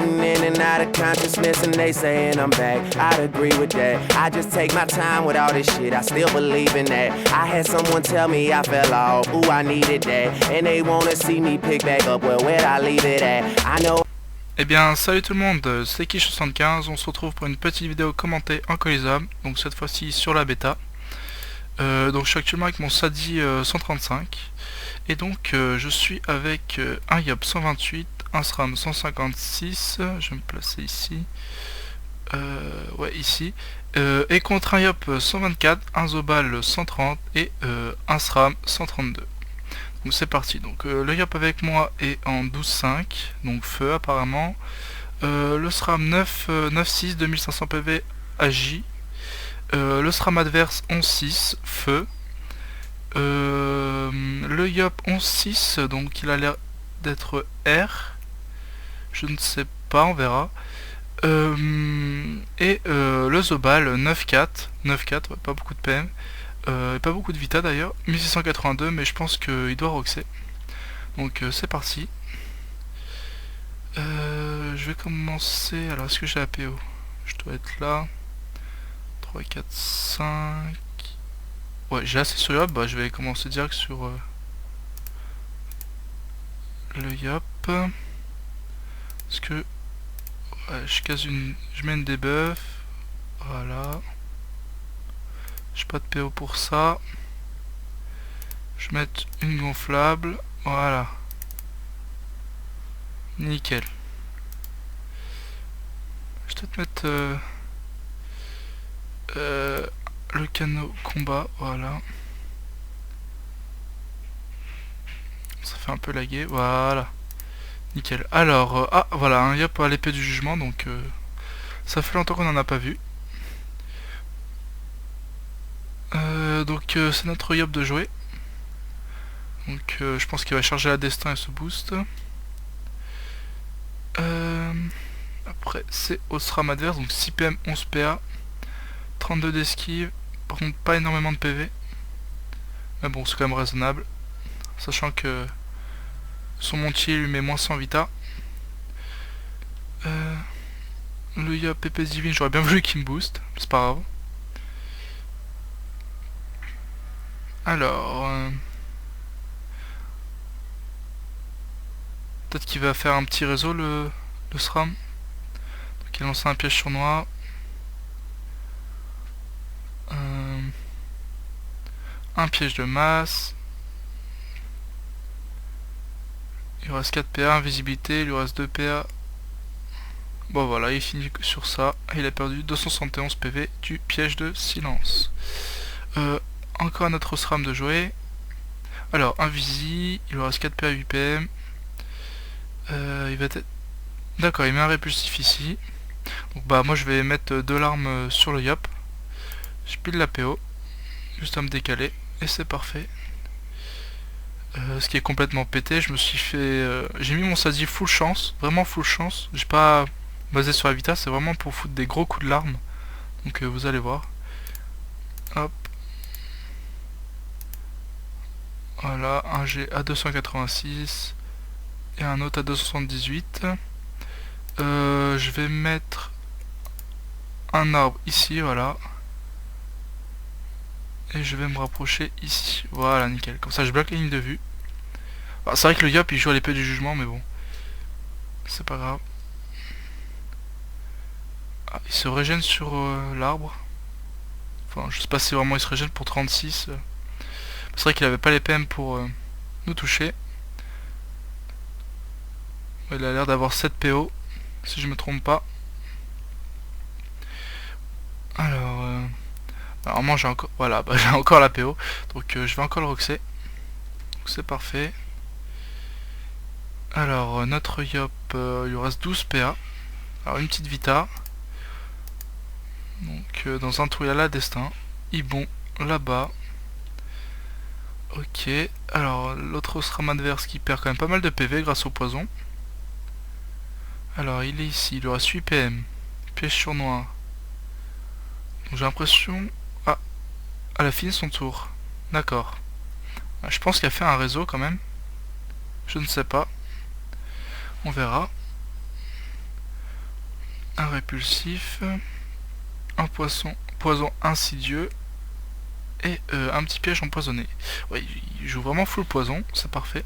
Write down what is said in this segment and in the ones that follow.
In and out of consciousness and they saying I'm back. I'd agree with that. I just take my time with all this shit. I still believe in that. I had someone tell me I fell off. Ooh, I needed that. And they wanna see me pick back up. Well, where'd I leave it at? I know. Eh bien, salut tout le monde, c'est Kish75. On se retrouve pour une petite vidéo commentée en Colisum. Donc cette fois-ci sur la bêta. Donc je suis actuellement avec mon Sadi 135. Et donc je suis avec un Yop 128, un SRAM 156, je vais me placer ici, ouais ici, et contre un Yop 124, un Zobal 130 et un SRAM 132. Donc c'est parti, donc le Yop avec moi est en 12.5, donc feu apparemment, le SRAM 9.6, 2500 PV AJ, le SRAM adverse 11.6, feu, le Yop 11.6, donc il a l'air d'être R, je ne sais pas, on verra. Et le Zobal 9.4, ouais, pas beaucoup de PM, et pas beaucoup de Vita d'ailleurs, 1682, mais je pense qu'il doit roxer. Donc c'est parti. Je vais commencer, alors est-ce que j'ai APO? Je dois être là. 3, 4, 5... Ouais, j'ai assez sur Yop, bah je vais commencer direct sur le Yop. Parce que ouais, je mets une debuff. Voilà. J'ai pas de PO pour ça. Je vais mettre une gonflable. Voilà. Nickel. Je vais peut-être mettre le canot combat, voilà. Ça fait un peu laguer, voilà. Nickel. Alors, ah voilà, un Yop à l'épée du jugement, donc ça fait longtemps qu'on en a pas vu. Donc c'est notre Yop de jouer. Donc je pense qu'il va charger la destin et se boost. Après c'est au SRAM adverse, donc 6 PM, 11 PA, 32 d'esquive, par contre pas énormément de PV. Mais bon, c'est quand même raisonnable. Sachant que son montier lui met moins 100 Vita. Le Yop épée divine, j'aurais bien voulu qu'il me booste, c'est pas grave. Alors... peut-être qu'il va faire un petit réseau le SRAM. Donc il a lancé un piège sournois. Un piège de masse. Il lui reste 4 PA, invisibilité, il lui reste 2 PA. Bon voilà, il finit sur ça. Il a perdu 271 PV du piège de silence. Encore un autre SRAM de jouer. Alors, invisi, il lui reste 4 PA 8 PM. Il va être... D'accord, il met un répulsif ici. Donc bah moi je vais mettre 2 larmes sur le Yop. Je pile la PO. Juste à me décaler. Et c'est parfait. Ce qui est complètement pété, je me suis fait... j'ai mis mon Sadi full chance, vraiment full chance. J'ai pas basé sur la Vita, c'est vraiment pour foutre des gros coups de larmes. Donc vous allez voir. Hop. Voilà, un G à 286 et un autre à 278. Je vais mettre un arbre ici, voilà. Et je vais me rapprocher ici. Voilà, nickel. Comme ça, je bloque la ligne de vue. C'est vrai que le Yop, il joue à l'épée du jugement, mais bon. C'est pas grave. Ah, il se régène sur l'arbre. Enfin, je sais pas si vraiment il se régène pour 36. C'est vrai qu'il avait pas les PM pour nous toucher. Il a l'air d'avoir 7 PO, si je me trompe pas. Alors... normalement j'ai encore... Voilà, bah, j'ai encore la PO. Donc je vais encore le roxer. Donc c'est parfait. Alors notre Yop, il lui reste 12 PA. Alors une petite Vita. Donc dans un trou il y a la destin. Ibon là-bas. Ok. Alors l'autre SRAM adverse qui perd quand même pas mal de PV grâce au poison. Alors il est ici, il lui reste 8 PM. Piège sournois. Donc j'ai l'impression... Ah, elle a fini son tour. D'accord. Je pense qu'il a fait un réseau quand même. Je ne sais pas. On verra. répulsif, un poison insidieux et un petit piège empoisonné. Ouais, il joue vraiment full poison, c'est parfait.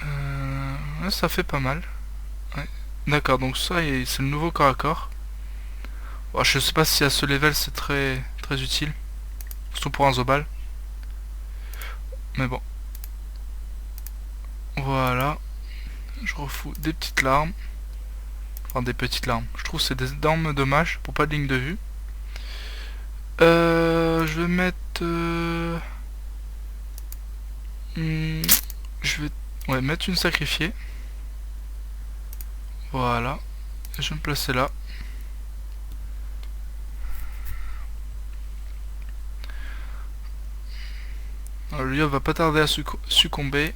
Ouais, ça fait pas mal. Ouais. D'accord, donc ça c'est le nouveau corps à corps. Bon, je sais pas si à ce level c'est très utile, surtout pour un Zobal. Mais bon. Voilà. Je refous des petites larmes. Enfin des petites larmes. Je trouve que c'est des énormes dommages pour pas de ligne de vue. Je vais mettre... je vais mettre une sacrifiée. Voilà. Je vais me placer là. Alors, lui, on va pas tarder à succomber.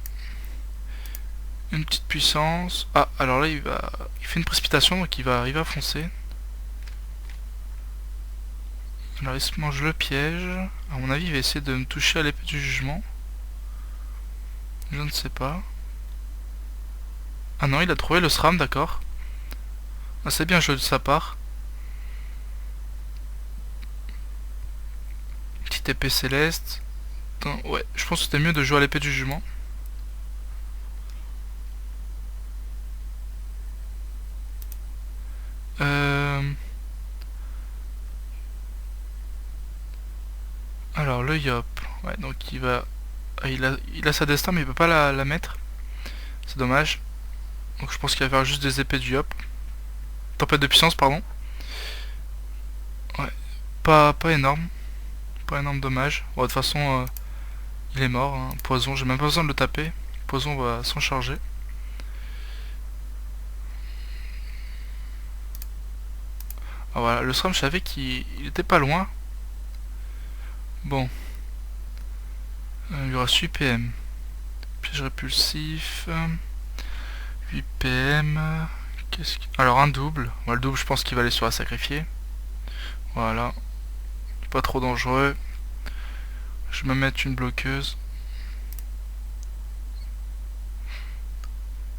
Une petite puissance. Ah, alors là, il fait une précipitation, donc il va arriver à foncer. Alors, il se mange le piège. À mon avis, il va essayer de me toucher à l'épée du jugement. Je ne sais pas. Ah non, il a trouvé le SRAM, d'accord. Ah, c'est bien joué de sa part. Petite épée céleste. Attends, ouais, je pense que c'était mieux de jouer à l'épée du jugement. Alors le Yop. Ouais, donc il va... Ah, il a sa destin mais il peut pas la mettre. C'est dommage. Donc je pense qu'il va faire juste des épées du Yop. Tempête de puissance, pardon. Ouais. Pas énorme. Pas énorme dommage. Bon, de toute façon, il est mort. Hein. Poison, j'ai même pas besoin de le taper. Poison va s'en charger. Ah voilà, le SRAM, je savais qu'il était pas loin. Bon. Il y aura 8 PM. Piège répulsif. 8 PM. Alors un double. Moi, le double, je pense qu'il va aller sur la sacrifiée. Voilà. Pas trop dangereux. Je vais me mettre une bloqueuse.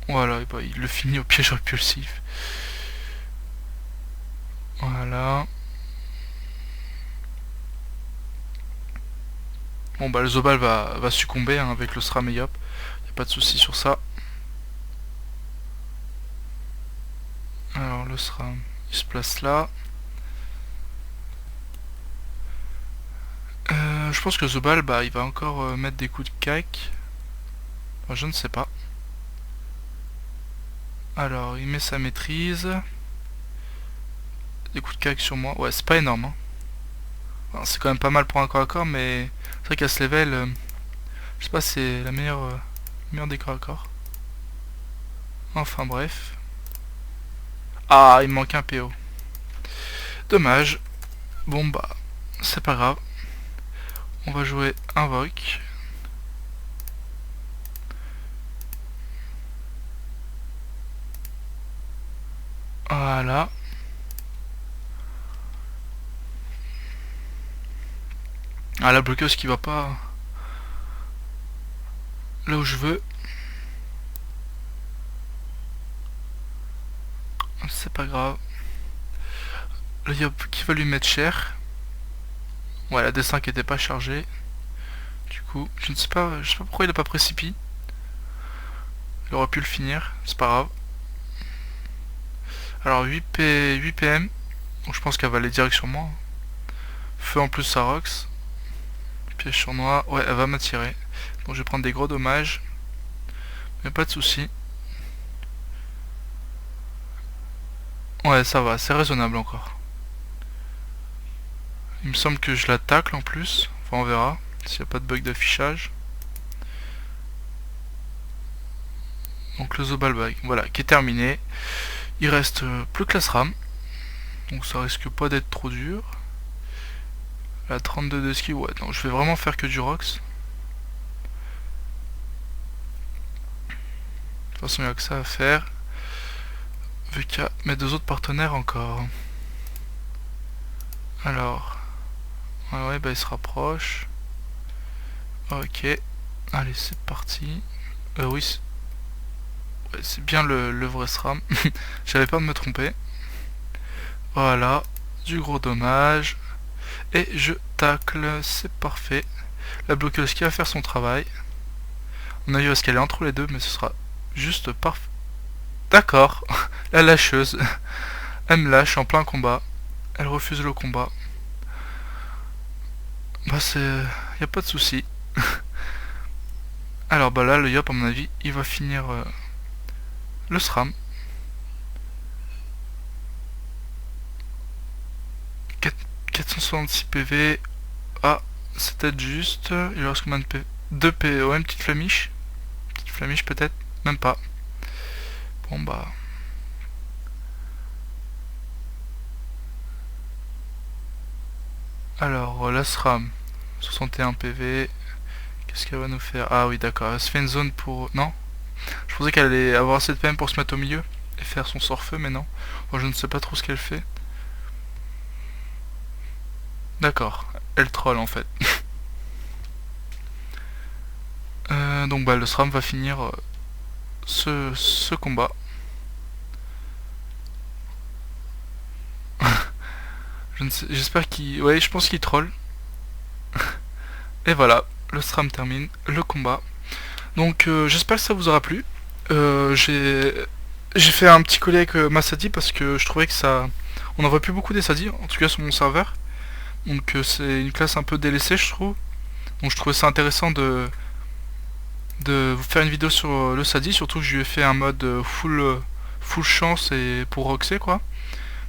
Voilà, bah, il le finit au piège répulsif. Voilà. Bon bah le Zobal va succomber hein, avec le SRAM et Yop. Y'a pas de souci sur ça. Alors le SRAM, il se place là. Je pense que Zobal, bah, il va encore mettre des coups de cac. Enfin, je ne sais pas. Alors, il met sa maîtrise. Des coups de cac sur moi. Ouais, c'est pas énorme. Hein. Enfin, c'est quand même pas mal pour un corps à corps, mais c'est vrai qu'à ce level, je sais pas si c'est la meilleure des corps à corps. Enfin bref. Ah, il me manque un PO. Dommage. Bon bah, c'est pas grave. On va jouer Invoque. Voilà. Ah, la bloqueuse qui va pas là où je veux. C'est pas grave. Le Yop qui va lui mettre cher. Ouais, la dessin qui était pas chargée. Du coup, je sais pas pourquoi il a pas précipi. Il aurait pu le finir, c'est pas grave. Alors 8 PM. Donc je pense qu'elle va aller direct sur moi. Feu en plus Sarox. Piège sur noix. Ouais, elle va m'attirer. Donc je vais prendre des gros dommages. Mais pas de soucis. Ouais, ça va, c'est raisonnable encore. Il me semble que je la tacle en plus. Enfin, on verra s'il n'y a pas de bug d'affichage. Donc le Zobal Bag, voilà, qui est terminé. Il reste plus que la SRAM. Donc ça risque pas d'être trop dur. La 32 de ski, ouais, non, je vais vraiment faire que du Rox. De toute façon, il n'y a que ça à faire. Vu qu'il y a mes deux autres partenaires encore. Alors. Ouais, bah il se rapproche. Ok. Allez, c'est parti. Oui. c'est bien le vrai SRAM. J'avais peur de me tromper. Voilà, du gros dommage. Et je tacle, c'est parfait. La bloqueuse qui va faire son travail. On a vu ce qu'elle est entre les deux, mais ce sera juste parfait. D'accord, la lâcheuse. Elle me lâche en plein combat. Elle refuse le combat. Bah c'est... y a pas de souci. Alors bah là, le Yop, à mon avis, il va finir le SRAM. 466 PV. Ah, c'est peut-être juste. Il lui reste combien de PV? 2 PV. Ouais, une petite flamiche. Petite flamiche peut-être. Même pas. Bon bah... Alors, la SRAM. 61 PV. Qu'est-ce qu'elle va nous faire? Ah oui, d'accord. Elle se fait une zone pour... Non? Je pensais qu'elle allait avoir assez de PM pour se mettre au milieu et faire son sort-feu, mais non. Moi, je ne sais pas trop ce qu'elle fait. D'accord. Elle troll, en fait. Donc, bah, le SRAM va finir ce combat. J'espère qu'il... Ouais, je pense qu'il troll. Et voilà, le SRAM termine le combat. Donc j'espère que ça vous aura plu. J'ai fait un petit collier avec Masadi parce que je trouvais que ça... On n'en voit plus beaucoup des Sadi, en tout cas sur mon serveur. Donc c'est une classe un peu délaissée, je trouve. Donc je trouvais ça intéressant de vous faire une vidéo sur le Sadi, surtout que je lui ai fait un mode full chance et pour Roxy quoi.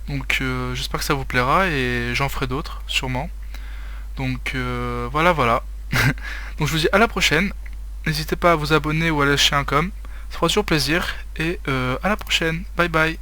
Donc j'espère que ça vous plaira et j'en ferai d'autres, sûrement. Donc voilà. Donc je vous dis à la prochaine. N'hésitez pas à vous abonner ou à lâcher un com. Ça fera toujours plaisir. Et à la prochaine. Bye bye.